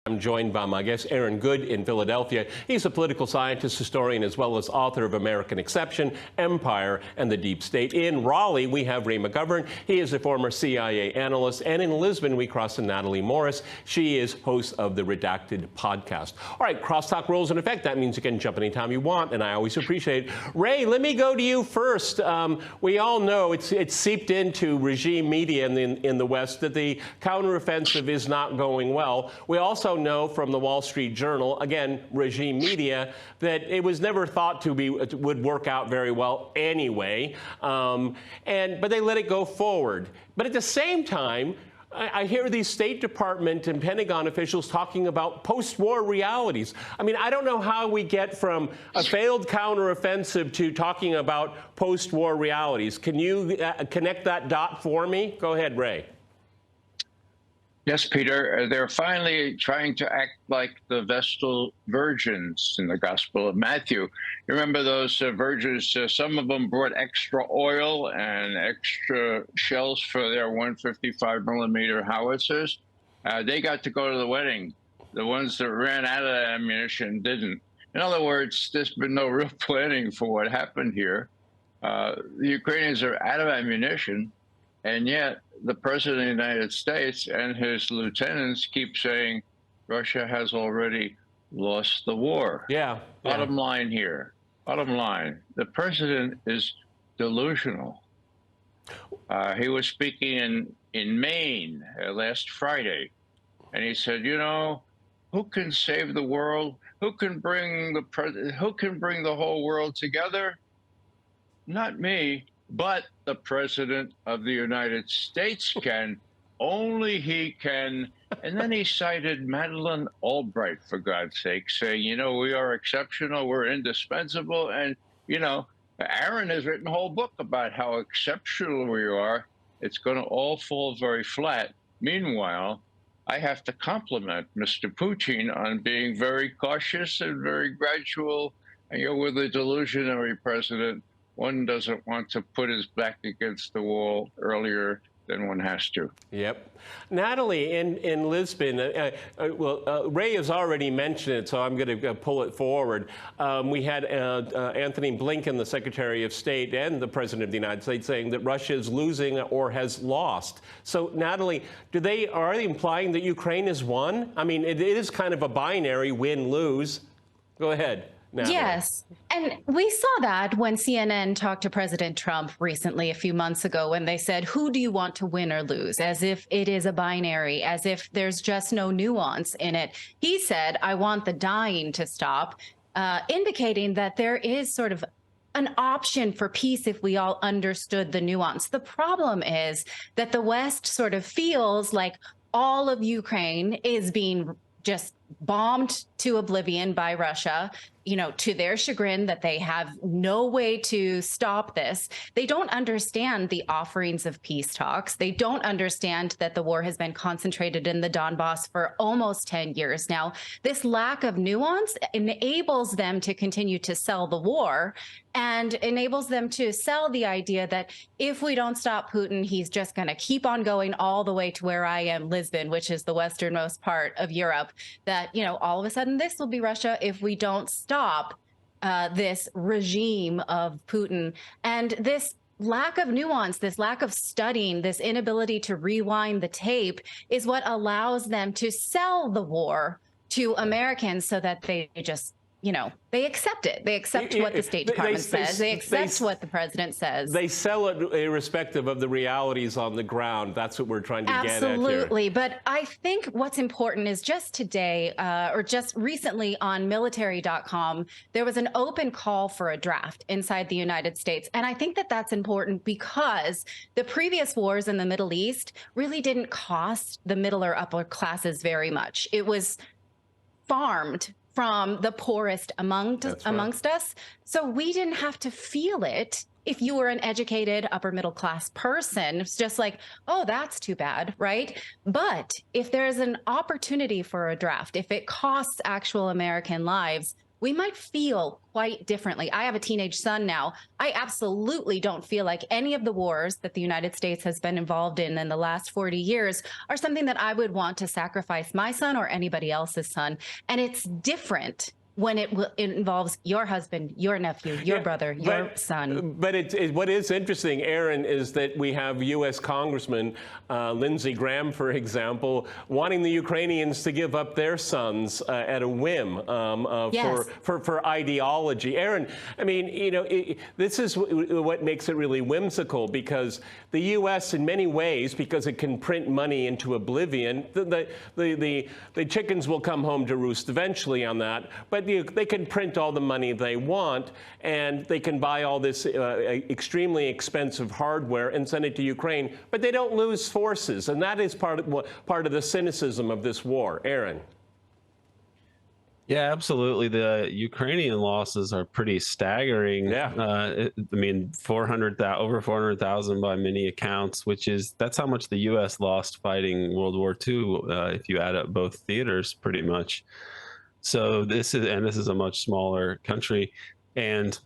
I'm joined by my guest, Aaron Good in Philadelphia. He's a political scientist, historian, as well as author of American Exception, Empire, and the Deep State. In Raleigh, we have Ray McGovern. He is a former CIA analyst. And in Lisbon, we cross to Natali Morris. She is host of the Redacted podcast. All right, crosstalk rules in effect. That means you can jump anytime you want, and I always appreciate it. Ray, let me go to you first. We all know it's seeped into regime media in the West that the counteroffensive is not going well. We also know from the Wall Street Journal, again, regime media, that it was never thought would work out very well anyway, but they let it go forward. But at the same time, I hear these State Department and Pentagon officials talking about post-war realities. I mean, I don't know how we get from a failed counteroffensive to talking about post-war realities. Can you connect that dot for me? Go ahead, Ray. Yes, Peter, they're finally trying to act like the Vestal virgins in the Gospel of Matthew. You remember those virgins, some of them brought extra oil and extra shells for their 155 millimeter howitzers. They got to go to the wedding. The ones that ran out of ammunition didn't. In other words, there's been no real planning for what happened here. The Ukrainians are out of ammunition, and yet the President of the United States and his lieutenants keep saying Russia has already lost the war. Yeah. Bottom line here, bottom line, the President is delusional. He was speaking in Maine last Friday, and he said, you know, who can save the world? Who can bring the whole world together? Not me. But the President of the United States can. Only he can. And then he cited Madeleine Albright, for God's sake, saying, you know, we are exceptional, we're indispensable. And, you know, Aaron has written a whole book about how exceptional we are. It's going to all fall very flat. Meanwhile, I have to compliment Mr. Putin on being very cautious and very gradual. And, you know, with a delusionary president, one doesn't want to put his back against the wall earlier than one has to. Yep. Natali, in Lisbon, Ray has already mentioned it, so I'm going to pull it forward. We had Anthony Blinken, the Secretary of State, and the President of the United States saying that Russia is losing or has lost. So, Natali, are they implying that Ukraine has won? I mean, it is kind of a binary win-lose. Go ahead. Natali. Yes. And we saw that when CNN talked to President Trump recently, a few months ago, when they said, who do you want to win or lose? As if it is a binary, as if there's just no nuance in it. He said, I want the dying to stop, indicating that there is sort of an option for peace if we all understood the nuance. The problem is that the West sort of feels like all of Ukraine is being just bombed to oblivion by Russia, you know, to their chagrin, that they have no way to stop this. They don't understand the offerings of peace talks. They don't understand that the war has been concentrated in the Donbass for almost 10 years now. This lack of nuance enables them to continue to sell the war and enables them to sell the idea that if we don't stop Putin, he's just going to keep on going all the way to where I am, Lisbon, which is the westernmost part of Europe, that, you know, all of a sudden this will be Russia if we don't stop this regime of Putin. And this lack of nuance, this lack of studying, this inability to rewind the tape is what allows them to sell the war to Americans so that they just, you know, they accept it. They accept what the State Department says. They accept what the president says. They sell it irrespective of the realities on the ground. That's what we're trying to get at here. Absolutely. But I think what's important is just today, or just recently on military.com, there was an open call for a draft inside the United States. And I think that that's important because the previous wars in the Middle East really didn't cost the middle or upper classes very much. It was farmed from the poorest amongst us. So we didn't have to feel it. If you were an educated upper middle class person, it's just like, oh, that's too bad, right? But if there's an opportunity for a draft, if it costs actual American lives, we might feel quite differently. I have a teenage son now. I absolutely don't feel like any of the wars that the United States has been involved in the last 40 years are something that I would want to sacrifice my son or anybody else's son. And it's different when it involves your husband, your nephew, your brother, your son. But what is interesting, Aaron, is that we have U.S. Congressman Lindsey Graham, for example, wanting the Ukrainians to give up their sons at a whim Yes. for ideology. Aaron, I mean, you know, this is what makes it really whimsical, because the U.S. in many ways, because it can print money into oblivion, the chickens will come home to roost eventually on that. But they can print all the money they want, and they can buy all this extremely expensive hardware and send it to Ukraine, but they don't lose forces, and that is part of the cynicism of this war. Aaron. Yeah, absolutely. The Ukrainian losses are pretty staggering. Yeah. I mean, over 400,000 by many accounts, that's how much the U.S. lost fighting World War II, if you add up both theaters, pretty much. So this is a much smaller country, and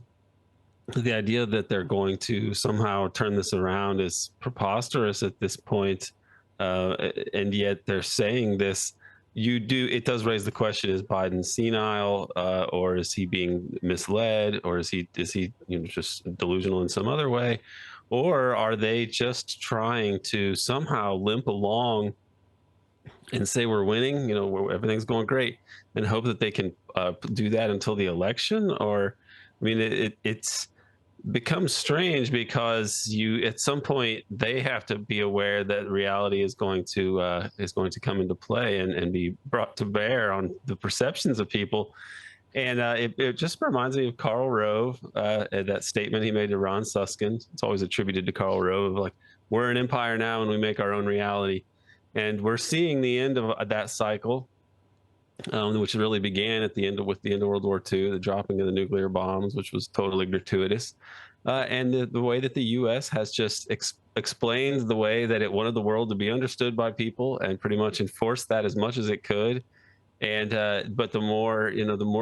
the idea that they're going to somehow turn this around is preposterous at this point. And yet they're saying this. It does raise the question: is Biden senile, or is he being misled, or is he just delusional in some other way, or are they just trying to somehow limp along and say we're winning, everything's going great, and hope that they can do that until the election? Or, I mean, it's becomes strange, because at some point they have to be aware that reality is going to come into play and be brought to bear on the perceptions of people. And it just reminds me of Karl Rove, that statement he made to Ron Suskind. It's always attributed to Karl Rove, like, we're an empire now and we make our own reality. And we're seeing the end of that cycle, which really began with the end of World War II, the dropping of the nuclear bombs, which was totally gratuitous. And the way that the U.S. has just explained the way that it wanted the world to be understood by people, and pretty much enforced that as much as it could. And but the more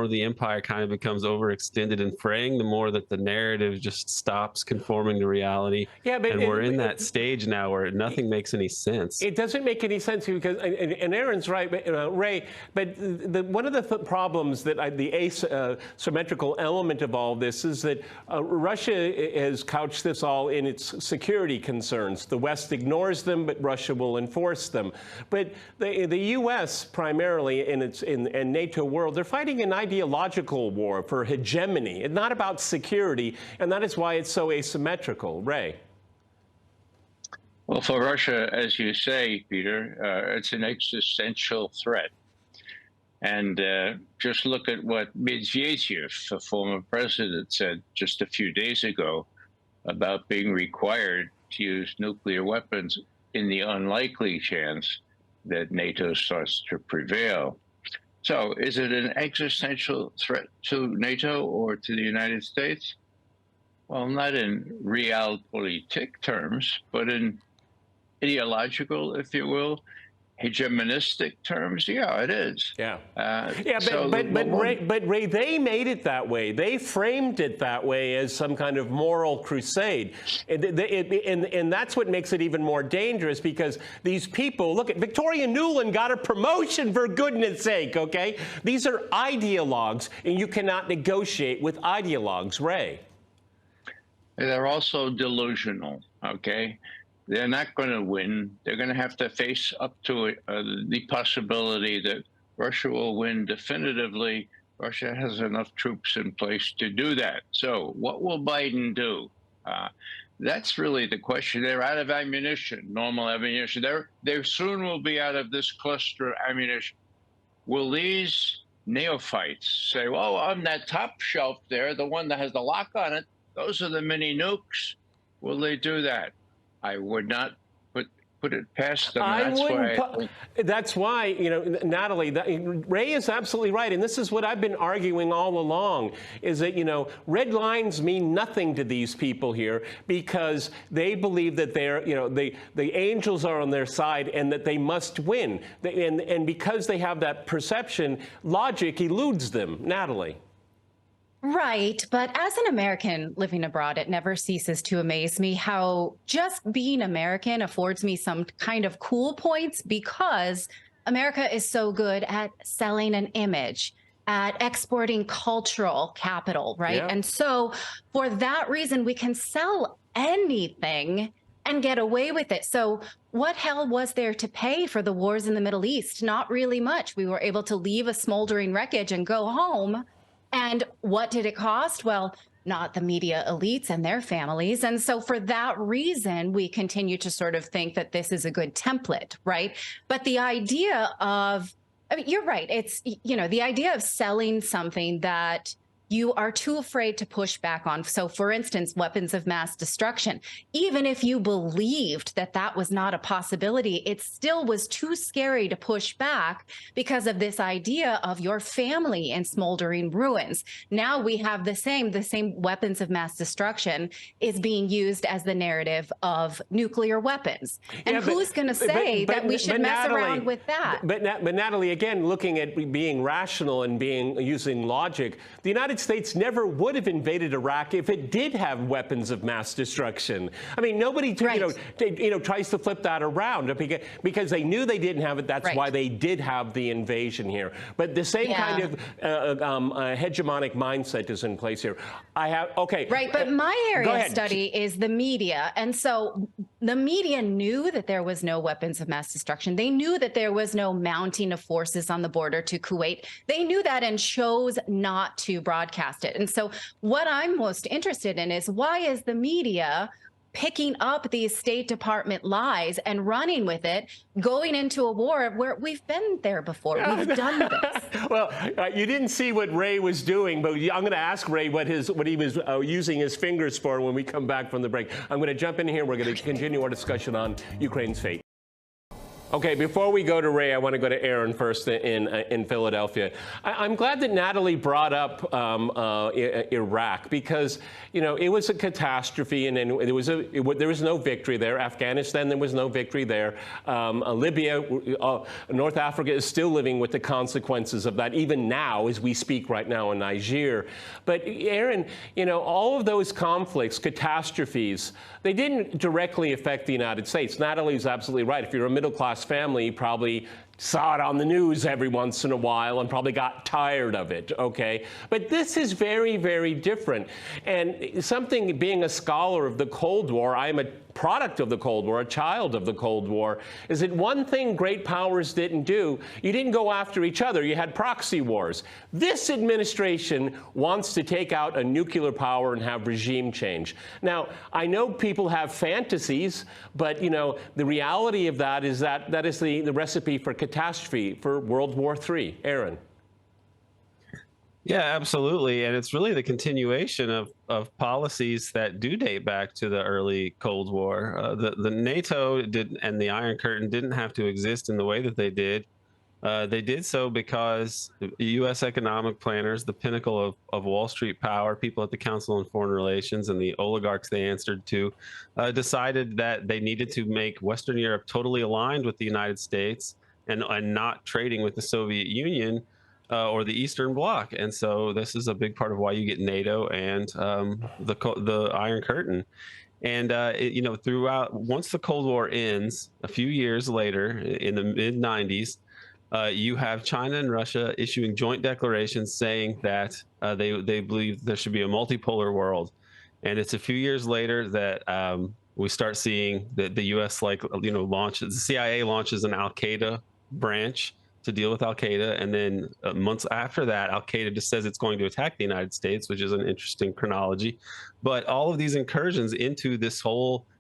the empire kind of becomes overextended and fraying, the more that the narrative just stops conforming to reality. Yeah, but we're in that stage now where nothing makes any sense. It doesn't make any sense, because, and Aaron's right, Ray. But one of the problems that the asymmetrical element of all this is that Russia has couched this all in its security concerns. The West ignores them, but Russia will enforce them. But the U.S. primarily in NATO world, they're fighting an ideological war for hegemony. It's not about security, and that is why it's so asymmetrical. Ray. Well, for Russia, as you say, Peter, it's an existential threat. And just look at what Medvedev, the former president, said just a few days ago about being required to use nuclear weapons in the unlikely chance that NATO starts to prevail. So is it an existential threat to NATO or to the United States? Well, not in realpolitik terms, but in ideological, if you will, hegemonistic terms. Yeah, it is. Yeah. But Ray, they made it that way. They framed it that way as some kind of moral crusade, and that's what makes it even more dangerous, because these people, look at Victoria Nuland, got a promotion, for goodness sake. Okay, these are ideologues, and you cannot negotiate with ideologues. Ray. They're also delusional. Okay. They're not going to win. They're going to have to face up to the possibility that Russia will win definitively. Russia has enough troops in place to do that. So what will Biden do? That's really the question. They're out of ammunition, normal ammunition. They soon will be out of this cluster ammunition. Will these neophytes say, well, on that top shelf there, the one that has the lock on it, those are the mini nukes? Will they do that? I would not put it past them. That's why, Natalie, Ray is absolutely right. And this is what I've been arguing all along, is that, red lines mean nothing to these people here, because they believe that the angels are on their side and that they must win. And because they have that perception, logic eludes them. Natalie. Right. But as an American living abroad, it never ceases to amaze me how just being American affords me some kind of cool points because America is so good at selling an image, at exporting cultural capital, right? Yeah. And so for that reason, we can sell anything and get away with it. So what hell was there to pay for the wars in the Middle East? Not really much. We were able to leave a smoldering wreckage and go home. And what did it cost? Well, not the media elites and their families. And so for that reason, we continue to sort of think that this is a good template, right? But the idea of, I mean, you're right. It's, the idea of selling something that you are too afraid to push back on. So for instance, weapons of mass destruction, even if you believed that that was not a possibility, it still was too scary to push back because of this idea of your family in smoldering ruins. Now we have the same weapons of mass destruction is being used as the narrative of nuclear weapons. And who's going to say that we should mess around with that? But Natali, again, looking at being rational and using logic, the United States never would have invaded Iraq if it did have weapons of mass destruction. I mean, nobody tries to flip that around because they knew they didn't have it. That's why they did have the invasion here. But the same kind of hegemonic mindset is in place here. Right, but my area of study is the media. And so the media knew that there was no weapons of mass destruction. They knew that there was no mounting of forces on the border to Kuwait. They knew that and chose not to broadcast it. And so what I'm most interested in is why is the media picking up these State Department lies and running with it, going into a war where we've been there before. We've done this. Well, you didn't see what Ray was doing, but I'm going to ask Ray what he was using his fingers for when we come back from the break. I'm going to jump in here. We're going to continue our discussion on Ukraine's fate. Okay, before we go to Ray, I want to go to Aaron first in Philadelphia. I'm glad that Natali brought up Iraq because, it was a catastrophe and there was no victory there. Afghanistan, there was no victory there. Libya, North Africa is still living with the consequences of that, even now as we speak right now in Niger. But Aaron, all of those conflicts, catastrophes, they didn't directly affect the United States. Natali's absolutely right. If you're a middle-class family, you probably saw it on the news every once in a while and probably got tired of it, okay? But this is very, very different. And something, being a scholar of the Cold War, I'm a product of the Cold War, a child of the Cold War, is that one thing great powers didn't do, you didn't go after each other, you had proxy wars. This administration wants to take out a nuclear power and have regime change. Now, I know people have fantasies, but the reality of that is that is the recipe for catastrophe for World War III. Aaron. Yeah, absolutely. And it's really the continuation of policies that do date back to the early Cold War. The NATO and the Iron Curtain didn't have to exist in the way that they did. They did so because U.S. economic planners, the pinnacle of Wall Street power, people at the Council on Foreign Relations and the oligarchs they answered to, decided that they needed to make Western Europe totally aligned with the United States and not trading with the Soviet Union or the Eastern Bloc. And so this is a big part of why you get NATO and the Iron Curtain. And, throughout, once the Cold War ends, a few years later, in the mid-90s, you have China and Russia issuing joint declarations saying that they believe there should be a multipolar world. And it's a few years later that we start seeing that the U.S. the CIA launches an Al-Qaeda branch to deal with Al-Qaeda. And then months after that, Al-Qaeda just says it's going to attack the United States, which is an interesting chronology. But all of these incursions into the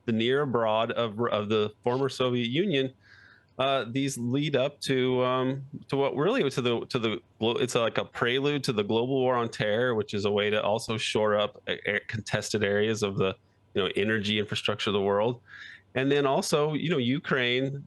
near abroad of the former Soviet Union, these lead up to what really it's like a prelude to the global war on terror, which is a way to also shore up contested areas of the energy infrastructure of the world. And then also, Ukraine,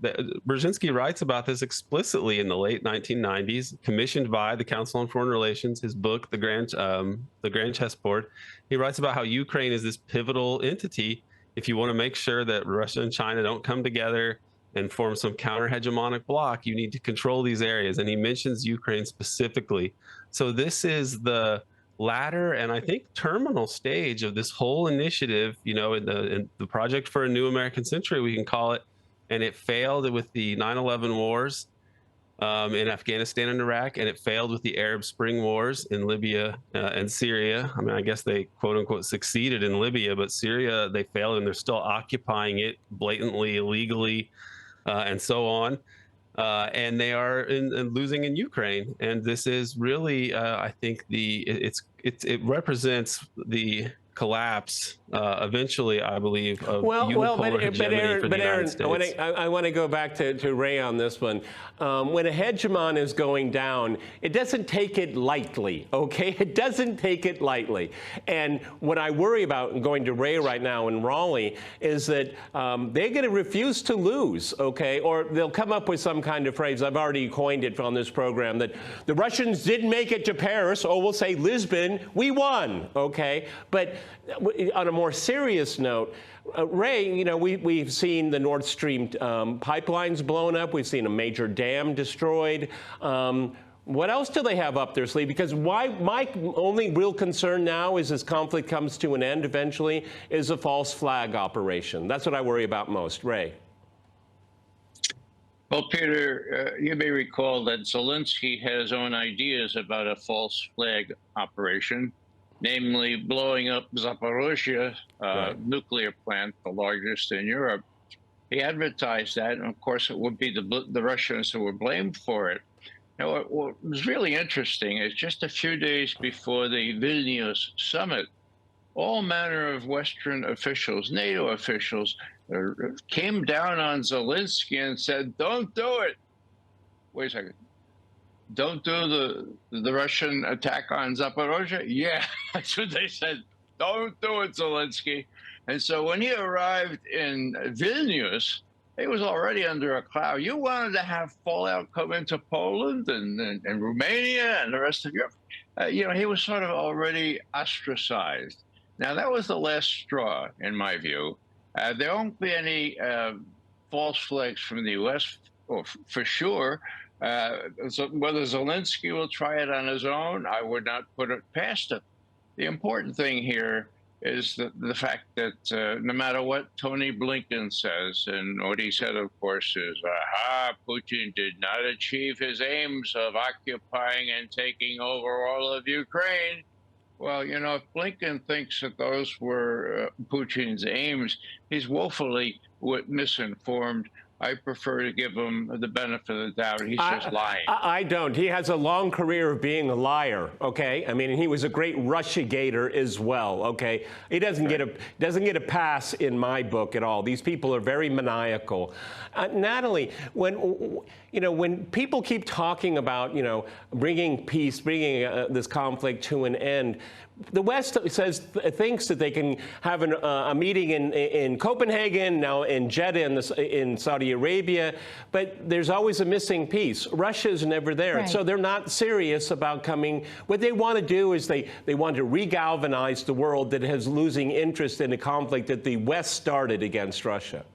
Brzezinski writes about this explicitly in the late 1990s, commissioned by the Council on Foreign Relations, his book, The Grand Chessboard. He writes about how Ukraine is this pivotal entity. If you want to make sure that Russia and China don't come together and form some counter-hegemonic bloc, you need to control these areas. And he mentions Ukraine specifically. So this is the latter and I think terminal stage of this whole initiative, in the project for a new American century, we can call it. And it failed with the 9/11 wars in Afghanistan and Iraq, and it failed with the Arab Spring wars in Libya and Syria. I mean, I guess they quote unquote succeeded in Libya, but Syria, they failed, and they're still occupying it blatantly, illegally, and so on. And they are losing in Ukraine. And this is really, I think, it represents the collapse eventually, I believe, of unipolar hegemony for the United States. I want to go back to Ray on this one. When a hegemon is going down, it doesn't take it lightly, okay? It doesn't take it lightly. And what I worry about, going to Ray right now in Raleigh, is that they're going to refuse to lose, okay? Or they'll come up with some kind of phrase. I've already coined it on this program, that the Russians didn't make it to Paris, or we'll say Lisbon, we won, okay? But on a more serious note, Ray, we've seen the Nord Stream pipelines blown up. We've seen a major dam destroyed. What else do they have up their sleeve? Because my only real concern now is, as conflict comes to an end eventually, is a false flag operation. That's what I worry about most. Ray. Well, Peter, you may recall that Zelensky had his own ideas about a false flag operation, namely blowing up Zaporozhye nuclear plant, the largest in Europe. He advertised that, and of course it would be the Russians who were blamed for it. Now, what was really interesting is just a few days before the Vilnius summit, all manner of Western officials, NATO officials, came down on Zelensky and said, don't do it. Wait a second. Don't do the Russian attack on Zaporozhye? Yeah, that's what they said. Don't do it, Zelensky. And so when he arrived in Vilnius, he was already under a cloud. You wanted to have fallout come into Poland and Romania and the rest of Europe. He was sort of already ostracized. Now, that was the last straw, in my view. There won't be any false flags from the U.S., for sure. So whether Zelensky will try it on his own, I would not put it past him. The important thing here is the fact that no matter what Tony Blinken says, and what he said, of course, is, Putin did not achieve his aims of occupying and taking over all of Ukraine. Well, if Blinken thinks that those were Putin's aims, he's woefully misinformed. I prefer to give him the benefit of the doubt. He's just lying. I don't. He has a long career of being a liar, okay? I mean, he was a great Russiagator as well, okay? He doesn't get a pass in my book at all. These people are very maniacal. Natali, when people keep talking about, bringing peace, bringing this conflict to an end, the West thinks that they can have a meeting in Copenhagen, now in Jeddah in Saudi Arabia, but there's always a missing piece. Russia's never there. Right. So they're not serious about coming. What they want to do is they want to regalvanize the world that has losing interest in a conflict that the West started against Russia.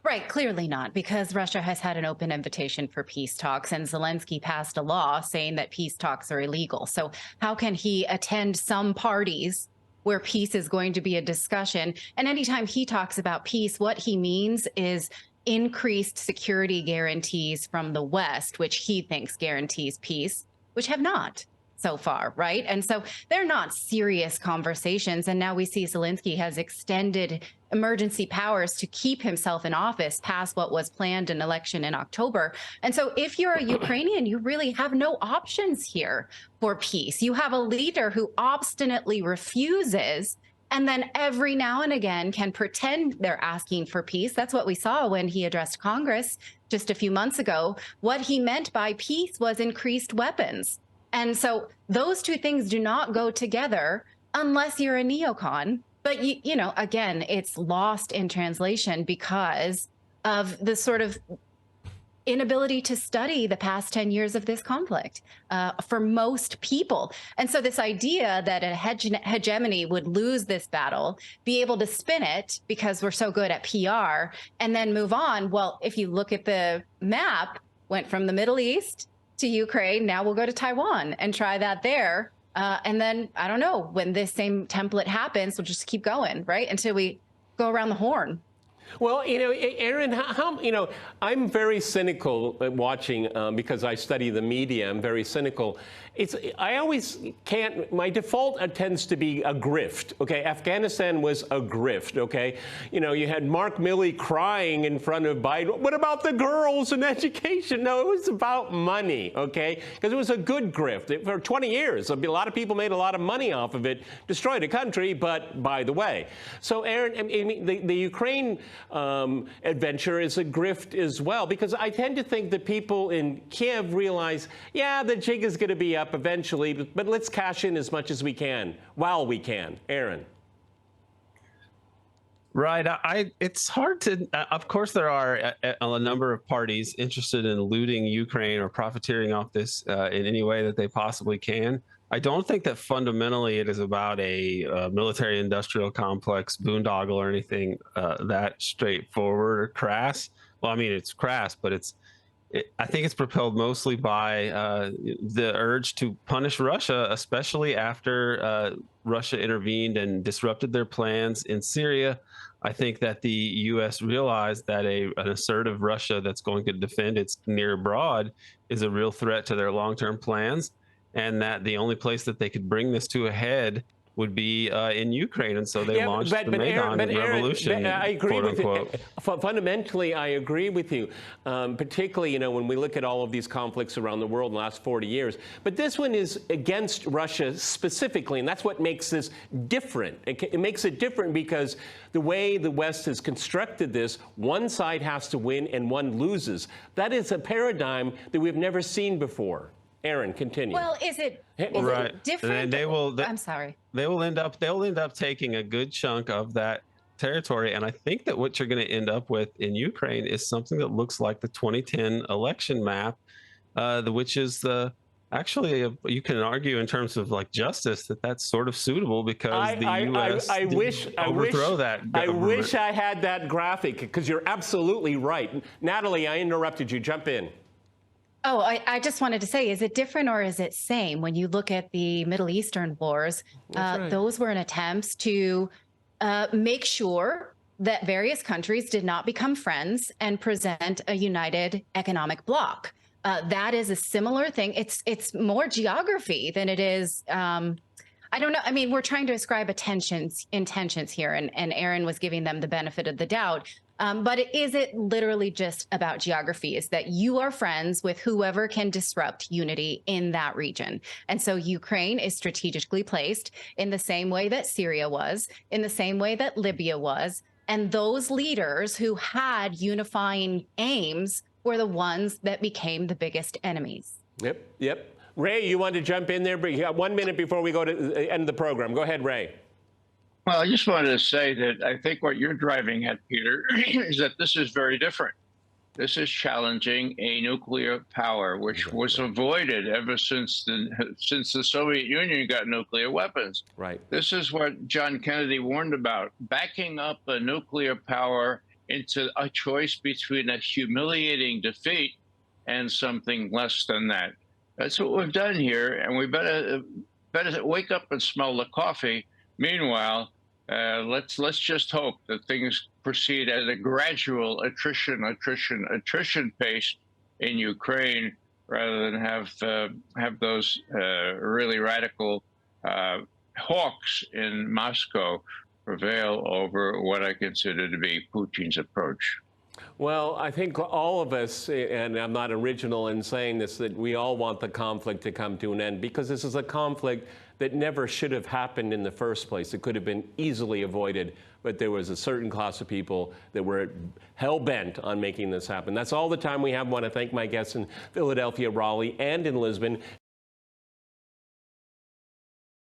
Right, clearly not, because Russia has had an open invitation for peace talks, and Zelensky passed a law saying that peace talks are illegal. So how can he attend some parties where peace is going to be a discussion? And anytime he talks about peace, what he means is increased security guarantees from the West, which he thinks guarantees peace, which have not so far, right? And so they're not serious conversations. And now we see Zelensky has extended emergency powers to keep himself in office past what was planned an election in October. And so if you're a Ukrainian, you really have no options here for peace. You have a leader who obstinately refuses, and then every now and again can pretend they're asking for peace. That's what we saw when he addressed Congress just a few months ago. What he meant by peace was increased weapons. And so those two things do not go together unless you're a neocon. But, again, it's lost in translation because of the sort of inability to study the past 10 years of this conflict for most people. And so this idea that a hegemony would lose this battle, be able to spin it because we're so good at PR, and then move on. Well, if you look at the map, went from the Middle East to Ukraine, now we'll go to Taiwan and try that there. And then, I don't know, when this same template happens, we'll just keep going, right? Until we go around the horn. Well, Aaron, I'm very cynical at watching because I study the media. I'm very cynical. I always can't. My default tends to be a grift. Okay, Afghanistan was a grift. Okay, you had Mark Milley crying in front of Biden. What about the girls and education? No, it was about money. Okay, because it was a good grift for 20 years. A lot of people made a lot of money off of it, destroyed a country. But by the way, so Aaron, I mean, the Ukraine adventure is a grift as well, because I tend to think that people in Kiev realize, yeah, the jig is going to be up eventually, but let's cash in as much as we can while we can. Aaron. Right. It's hard to, of course, there are a number of parties interested in looting Ukraine or profiteering off this in any way that they possibly can. I don't think that fundamentally it is about a military industrial complex boondoggle or anything that straightforward or crass. Well, I mean, it's crass, but I think it's propelled mostly by the urge to punish Russia, especially after Russia intervened and disrupted their plans in Syria. I think that the U.S. realized that an assertive Russia that's going to defend its near abroad is a real threat to their long-term plans, and that the only place that they could bring this to a head would be in Ukraine, and so they launched the Maidan Revolution, I agree quote unquote. with you. Fundamentally, I agree with you, particularly, when we look at all of these conflicts around the world in the last 40 years. But this one is against Russia specifically, and that's what makes this different. It makes it different because the way the West has constructed this, one side has to win and one loses. That is a paradigm that we've never seen before. Aaron, continue. Well, is it different? And I'm sorry. They'll end up taking a good chunk of that territory, and I think that what you're going to end up with in Ukraine is something that looks like the 2010 election map, which is actually you can argue in terms of like justice that that's sort of suitable because the U.S. overthrow that government. I wish I had that graphic, because you're absolutely right. Natalie, I interrupted you. Jump in. Oh, I just wanted to say, is it different or is it same? When you look at the Middle Eastern wars, those were in attempts to make sure that various countries did not become friends and present a united economic bloc. That is a similar thing. It's more geography than it is. I don't know. I mean, we're trying to ascribe intentions here, and Aaron was giving them the benefit of the doubt. But is it literally just about geography? Is that you are friends with whoever can disrupt unity in that region? And so Ukraine is strategically placed in the same way that Syria was, in the same way that Libya was. And those leaders who had unifying aims were the ones that became the biggest enemies. Yep. Ray, you want to jump in there? But you got 1 minute before we go to the end of the program. Go ahead, Ray. Well, I just wanted to say that I think what you're driving at, Peter, is that this is very different. This is challenging a nuclear power, which was avoided ever since the Soviet Union got nuclear weapons. Right. This is what John Kennedy warned about: backing up a nuclear power into a choice between a humiliating defeat and something less than that. That's what we've done here, and we better wake up and smell the coffee. Meanwhile, let's just hope that things proceed at a gradual attrition pace in Ukraine, rather than have those really radical hawks in Moscow prevail over what I consider to be Putin's approach. Well, I think all of us, and I'm not original in saying this, that we all want the conflict to come to an end, because this is a conflict that never should have happened in the first place. It could have been easily avoided, but there was a certain class of people that were hell-bent on making this happen. That's all the time we have. I want to thank my guests in Philadelphia, Raleigh, and in Lisbon.